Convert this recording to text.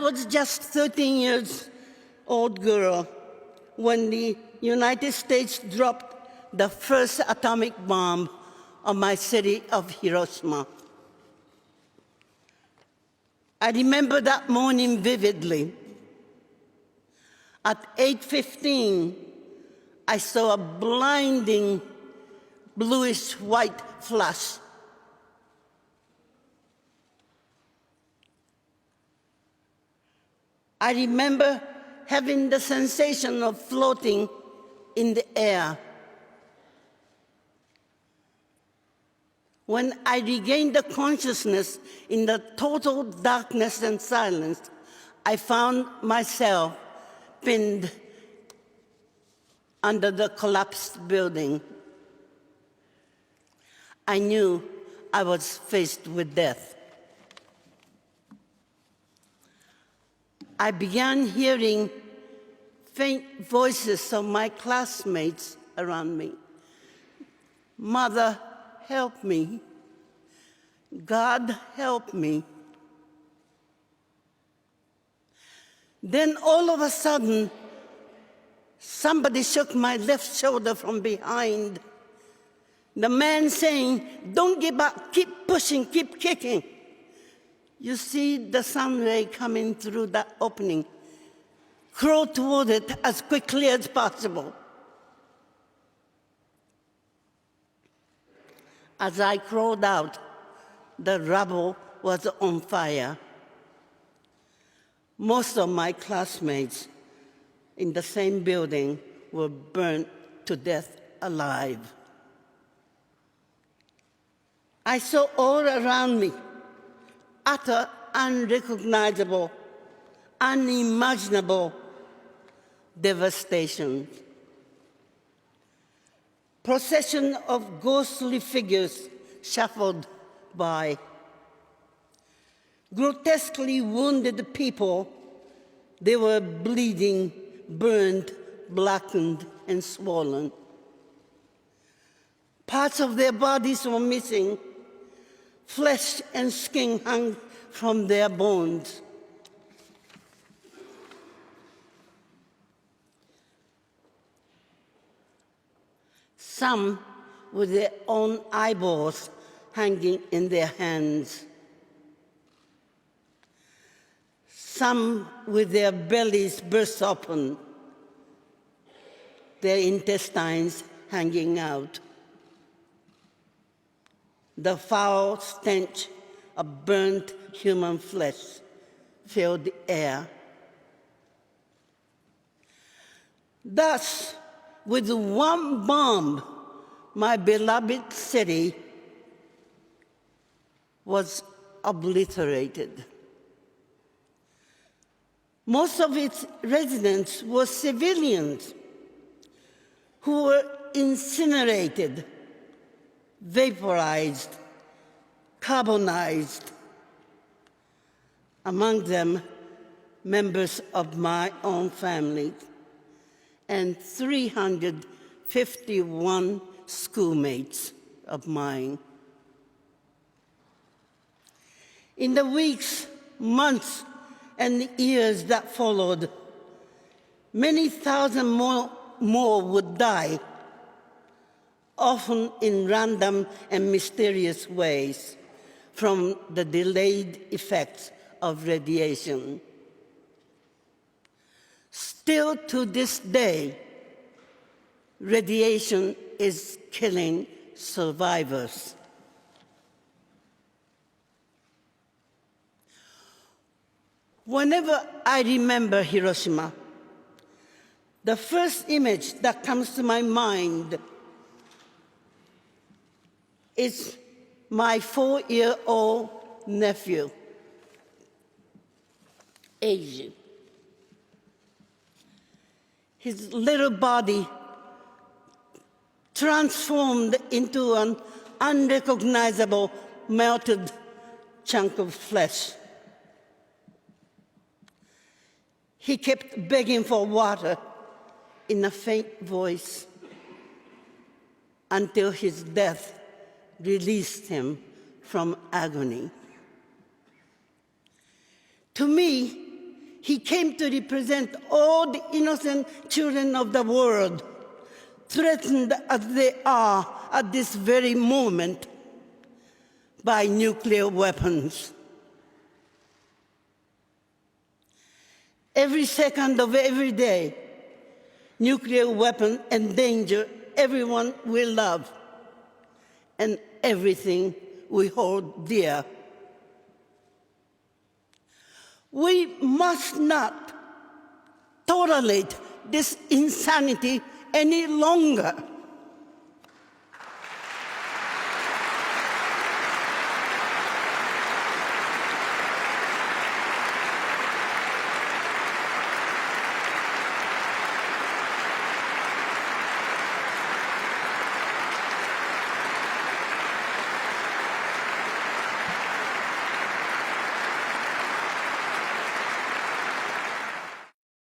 was just 13 years old girl when the United States dropped the first atomic bomb on my city of Hiroshima. I remember that morning vividly. At 8:15, I saw a blinding bluish-white flash. I remember having the sensation of floating in the air. When I regained the consciousness in the total darkness and silence, I found myself pinned under the collapsed building. I knew I was faced with death. I began hearing faint voices of my classmates around me. Mother, help me. God, help me. Then all of a sudden, somebody shook my left shoulder from behind. The man saying, "Don't give up, keep pushing, keep kicking." You see the sun ray coming through that opening. Crawl toward it as quickly as possible. As I crawled out, the rubble was on fire. Most of my classmates in the same building were burned to death alive. I saw all around me utter, unrecognizable, unimaginable devastation. Procession of ghostly figures shuffled by. Grotesquely wounded people, they were bleeding, burned, blackened, and swollen. Parts of their bodies were missing. Flesh and skin hung from their bones. Some with their own eyeballs hanging in their hands. Some with their bellies burst open, their intestines hanging out. The foul stench of burnt human flesh filled the air. Thus, with one bomb, my beloved city was obliterated. Most of its residents were civilians who were incinerated, vaporized, carbonized. Among them, members of my own family and 351 schoolmates of mine. In the weeks, months, and years that followed, many thousand more would die, often in random and mysterious ways, from the delayed effects of radiation. Still to this day, radiation is killing survivors. Whenever I remember Hiroshima, the first image that comes to my mind is my 4-year-old nephew, Asia. His little body transformed into an unrecognizable melted chunk of flesh. He kept begging for water in a faint voice until his death released him from agony. To me, He came to represent all the innocent children of the world, threatened as they are at this very moment by nuclear weapons. Every second of every day, nuclear weapons endanger everyone we love and everything we hold dear. We must not tolerate this insanity any longer.